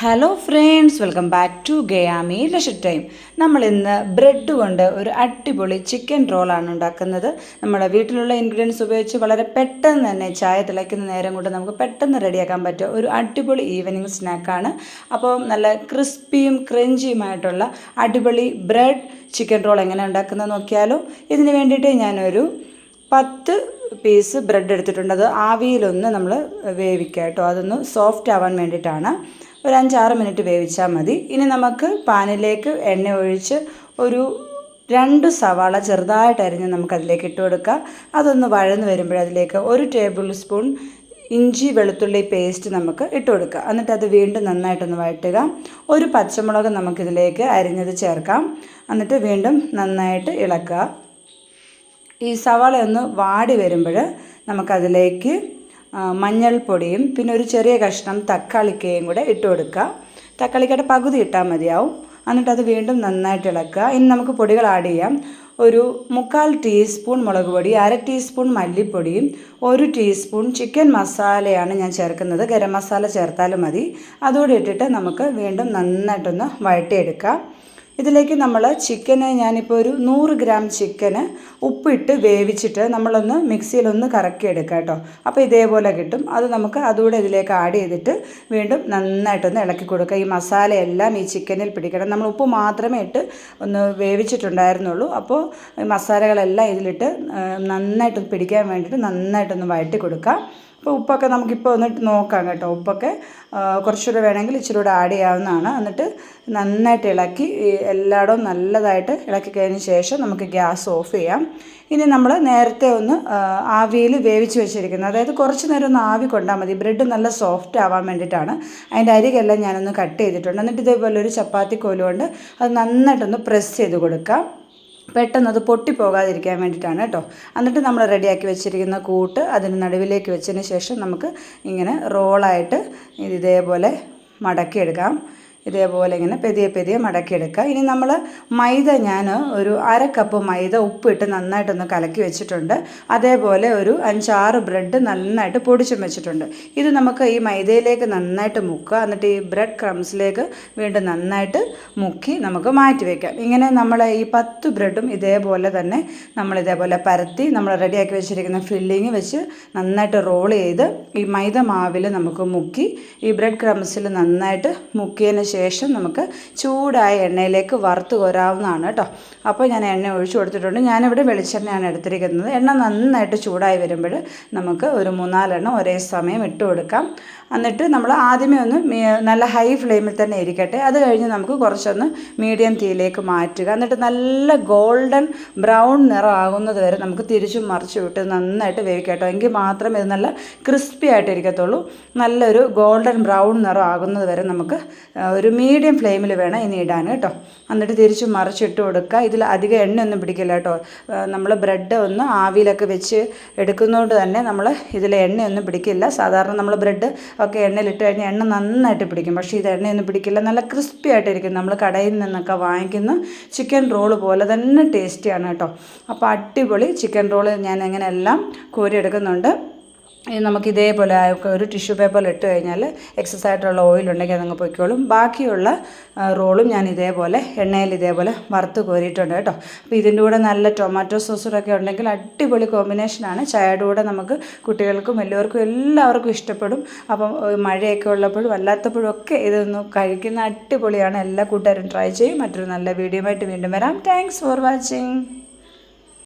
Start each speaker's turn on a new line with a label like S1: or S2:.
S1: Hello friends, welcome back to ഗയാമി leisure time. നമ്മൾ ഇന്ന് ബ്രെഡ് കൊണ്ട് ഒരു അടിപൊളി ചിക്കൻ റോളാണ് ഉണ്ടാക്കുന്നത്. നമ്മുടെ വീട്ടിലുള്ള ഇൻഗ്രീഡിയൻസ് ഉപയോഗിച്ച് വളരെ പെട്ടെന്ന് തന്നെ ചായ തിളയ്ക്കുന്ന നേരം കൊണ്ട് നമുക്ക് പെട്ടെന്ന് റെഡിയാക്കാൻ പറ്റുക ഒരു അടിപൊളി ഈവനിങ് സ്നാക്കാണ്. അപ്പോൾ നല്ല ക്രിസ്പിയും ക്രഞ്ചിയുമായിട്ടുള്ള അടിപൊളി ബ്രെഡ് ചിക്കൻ റോൾ എങ്ങനെ ഉണ്ടാക്കുന്നത് നോക്കിയാലോ. ഇതിന് വേണ്ടിയിട്ട് ഞാനൊരു 10 പീസ് ബ്രെഡ് എടുത്തിട്ടുണ്ട്. അത് ആവിയിലൊന്ന് നമ്മൾ വേവിക്കുക കേട്ടോ. അതൊന്ന് സോഫ്റ്റ് ആവാൻ വേണ്ടിയിട്ടാണ്. ഒരു 5-6 മിനിറ്റ് വേവിച്ചാൽ മതി. ഇനി നമുക്ക് പാനിലേക്ക് എണ്ണ ഒഴിച്ച് ഒരു 2 സവാള ചെറുതായിട്ട് അരിഞ്ഞ് നമുക്കതിലേക്ക് ഇട്ട് കൊടുക്കാം. അതൊന്ന് വഴന്ന് വരുമ്പോഴതിലേക്ക് 1 ടേബിൾ സ്പൂൺ ഇഞ്ചി വെളുത്തുള്ളി പേസ്റ്റ് നമുക്ക് ഇട്ട് കൊടുക്കുക. എന്നിട്ട് അത് വീണ്ടും നന്നായിട്ടൊന്ന് വഴറ്റുക. ഒരു പച്ചമുളക് നമുക്കിതിലേക്ക് അരിഞ്ഞത് ചേർക്കാം. എന്നിട്ട് വീണ്ടും നന്നായിട്ട് ഇളക്കുക. ഈ സവാള ഒന്ന് വാടി വരുമ്പോൾ നമുക്കതിലേക്ക് മഞ്ഞൾപ്പൊടിയും പിന്നെ ഒരു ചെറിയ കഷ്ണം തക്കാളിക്കയും കൂടെ ഇട്ട് കൊടുക്കുക. തക്കാളിക്കയുടെ പകുതി ഇട്ടാൽ മതിയാവും. എന്നിട്ട് അത് വീണ്ടും നന്നായിട്ട് ഇളക്കുക. ഇനി നമുക്ക് പൊടികൾ ആഡ് ചെയ്യാം. ഒരു 1/4 ടീസ്പൂൺ മുളക് പൊടി, 1/2 ടീസ്പൂൺ മല്ലിപ്പൊടിയും 1 ടീസ്പൂൺ ചിക്കൻ മസാലയാണ് ഞാൻ ചേർക്കുന്നത്. ഗരം മസാല ചേർത്താലും മതി. അതുകൂടി ഇട്ടിട്ട് നമുക്ക് വീണ്ടും നന്നായിട്ടൊന്ന് വഴറ്റിയെടുക്കാം. ഇതിലേക്ക് നമ്മൾ ചിക്കന്, ഞാനിപ്പോൾ ഒരു 100 ഗ്രാം ചിക്കന് ഉപ്പിട്ട് വേവിച്ചിട്ട് നമ്മളൊന്ന് മിക്സിയിലൊന്ന് കറക്കിയെടുക്കുക കേട്ടോ. അപ്പോൾ ഇതേപോലെ കിട്ടും. അത് നമുക്ക് അതുകൂടെ ഇതിലേക്ക് ആഡ് ചെയ്തിട്ട് വീണ്ടും നന്നായിട്ടൊന്ന് ഇളക്കി കൊടുക്കുക. ഈ മസാലയെല്ലാം ഈ ചിക്കനിൽ പിടിക്കണം. നമ്മൾ ഉപ്പ് മാത്രമേ ഇട്ട് ഒന്ന് വേവിച്ചിട്ടുണ്ടായിരുന്നുള്ളൂ. അപ്പോൾ മസാലകളെല്ലാം ഇതിലിട്ട് നന്നായിട്ട് പിടിക്കാൻ വേണ്ടിയിട്ട് നന്നായിട്ടൊന്ന് വഴറ്റി കൊടുക്കുക. അപ്പോൾ ഉപ്പൊക്കെ നമുക്കിപ്പോൾ ഒന്ന് നോക്കാം കേട്ടോ. ഉപ്പൊക്കെ കുറച്ചുകൂടെ വേണമെങ്കിൽ ഇച്ചിരി കൂടെ ആഡ് ചെയ്യാവുന്നതാണ്. എന്നിട്ട് നന്നായിട്ട് ഇളക്കി എല്ലായിടവും നല്ലതായിട്ട് ഇളക്കി കഴിഞ്ഞ ശേഷം നമുക്ക് ഗ്യാസ് ഓഫ് ചെയ്യാം. ഇനി നമ്മൾ നേരത്തെ ഒന്ന് ആവിയിൽ വേവിച്ച് വെച്ചിരിക്കുന്നത്, അതായത് കുറച്ച് നേരം ഒന്ന് ആവി കൊണ്ടാൽ മതി. ബ്രെഡ് നല്ല സോഫ്റ്റ് ആവാൻ വേണ്ടിയിട്ടാണ്. അതിൻ്റെ അരികെല്ലാം ഞാനൊന്ന് കട്ട് ചെയ്തിട്ടുണ്ട്. എന്നിട്ട് ഇതേപോലെ ഒരു ചപ്പാത്തി കോലുകൊണ്ട് അത് നന്നായിട്ടൊന്ന് പ്രസ് ചെയ്ത് കൊടുക്കാം. പെട്ടെന്ന് അത് പൊട്ടിപ്പോകാതിരിക്കാൻ വേണ്ടിയിട്ടാണ് കേട്ടോ. എന്നിട്ട് നമ്മൾ റെഡിയാക്കി വെച്ചിരിക്കുന്ന കൂട്ട് അതിന് നടുവിലേക്ക് വെച്ചതിന് ശേഷം നമുക്ക് ഇങ്ങനെ റോളായിട്ട് ഇതേപോലെ മടക്കിയെടുക്കാം. ഇതേപോലെ ഇങ്ങനെ പെതിയെ മടക്കിയെടുക്കുക. ഇനി നമ്മൾ മൈദ, ഞാൻ ഒരു 1/2 കപ്പ് മൈദ ഉപ്പിട്ട് നന്നായിട്ടൊന്ന് കലക്കി വെച്ചിട്ടുണ്ട്. അതേപോലെ ഒരു 5-6 ബ്രെഡ് നന്നായിട്ട് പൊടിച്ചും വെച്ചിട്ടുണ്ട്. ഇത് നമുക്ക് ഈ മൈദയിലേക്ക് നന്നായിട്ട് മുക്കുക. എന്നിട്ട് ഈ ബ്രെഡ് ക്രംസിലേക്ക് വീണ്ടും നന്നായിട്ട് മുക്കി നമുക്ക് മാറ്റി വയ്ക്കാം. ഇങ്ങനെ നമ്മൾ ഈ 10 ബ്രെഡും ഇതേപോലെ തന്നെ നമ്മളിതേപോലെ പരത്തി നമ്മൾ റെഡിയാക്കി വെച്ചിരിക്കുന്ന ഫില്ലിങ് വെച്ച് നന്നായിട്ട് റോൾ ചെയ്ത് ഈ മൈദ മാവിൽ നമുക്ക് മുക്കി ഈ ബ്രെഡ് ക്രംസിൽ നന്നായിട്ട് മുക്കിയതിന് ശേഷം നമുക്ക് ചൂടായ എണ്ണയിലേക്ക് വറുത്ത് കോരാവുന്നതാണ് കേട്ടോ. അപ്പോൾ ഞാൻ എണ്ണ ഒഴിച്ചു കൊടുത്തിട്ടുണ്ട്. ഞാനിവിടെ വെളിച്ചെണ്ണയാണ് എടുത്തിരിക്കുന്നത്. എണ്ണ നന്നായിട്ട് ചൂടായി വരുമ്പോൾ നമുക്ക് ഒരു 3-4 എണ്ണം ഒരേ സമയം ഇട്ട് കൊടുക്കാം. എന്നിട്ട് നമ്മൾ ആദ്യമേ ഒന്ന് നല്ല ഹൈ ഫ്ലെയിമിൽ തന്നെ ഇരിക്കട്ടെ. അത് കഴിഞ്ഞ് നമുക്ക് കുറച്ചൊന്ന് മീഡിയം തീയിലേക്ക് മാറ്റുക. എന്നിട്ട് നല്ല ഗോൾഡൻ ബ്രൗൺ നിറം ആകുന്നത് വരെ നമുക്ക് തിരിച്ചും മറിച്ചും ഇട്ട് നന്നായിട്ട് വേവിക്കട്ടോ. എങ്കിൽ മാത്രമേ ഇത് നല്ല ക്രിസ്പി ആയിട്ടിരിക്കത്തുള്ളൂ. നല്ലൊരു ഗോൾഡൻ ബ്രൗൺ നിറം ആകുന്നത് വരെ നമുക്ക് ഒരു മീഡിയം ഫ്ലെയിമിൽ വേണം ഇനി ഇടാൻ കേട്ടോ. എന്നിട്ട് തിരിച്ചും മറിച്ചിട്ട് കൊടുക്കുക. ഇതിൽ അധികം എണ്ണയൊന്നും പിടിക്കില്ല കേട്ടോ. നമ്മൾ ബ്രെഡ് ഒന്ന് ആവിയിലൊക്കെ വെച്ച് എടുക്കുന്നതുകൊണ്ട് തന്നെ നമ്മൾ ഇതിൽ എണ്ണയൊന്നും പിടിക്കില്ല. സാധാരണ നമ്മൾ ബ്രെഡ് ഒക്കെ എണ്ണയിലിട്ട് കഴിഞ്ഞാൽ എണ്ണ നന്നായിട്ട് പിടിക്കും. പക്ഷേ ഇത് എണ്ണയൊന്നും പിടിക്കില്ല. നല്ല ക്രിസ്പി ആയിട്ടിരിക്കും. നമ്മൾ കടയിൽ നിന്നൊക്കെ വാങ്ങിക്കുന്ന ചിക്കൻ റോള് പോലെ തന്നെ ടേസ്റ്റിയാണ് കേട്ടോ. അപ്പോൾ അടിപൊളി ചിക്കൻ റോള് ഞാൻ അങ്ങനെ എല്ലാം കോരിയെടുക്കുന്നുണ്ട്. നമുക്ക് ഇതേപോലെ ഒരു ടിഷ്യൂ പേപ്പറിൽ ഇട്ട് കഴിഞ്ഞാൽ എക്സസ് ആയിട്ടുള്ള ഓയിലുണ്ടെങ്കിൽ അതങ്ങ് പൊയ്ക്കോളും. ബാക്കിയുള്ള റോളും ഞാൻ ഇതേപോലെ എണ്ണയിൽ ഇതേപോലെ വറുത്ത് കോരിയിട്ടുണ്ട് കേട്ടോ. അപ്പോൾ ഇതിൻ്റെ കൂടെ നല്ല ടൊമാറ്റോ സോസൊക്കെ ഉണ്ടെങ്കിൽ അടിപൊളി കോമ്പിനേഷനാണ്. ചായയുടെ കൂടെ നമുക്ക് കുട്ടികൾക്കും വലിയവർക്കും എല്ലാവർക്കും ഇഷ്ടപ്പെടും. അപ്പം മഴയൊക്കെ ഉള്ളപ്പോഴും അല്ലാത്തപ്പോഴും ഒക്കെ ഇതൊന്ന് കഴിക്കുന്ന അടിപൊളിയാണ്. എല്ലാ കൂട്ടുകാരും ട്രൈ ചെയ്യും. മറ്റൊരു നല്ല വീഡിയോ ആയിട്ട് വീണ്ടും വരാം. Thanks for watching.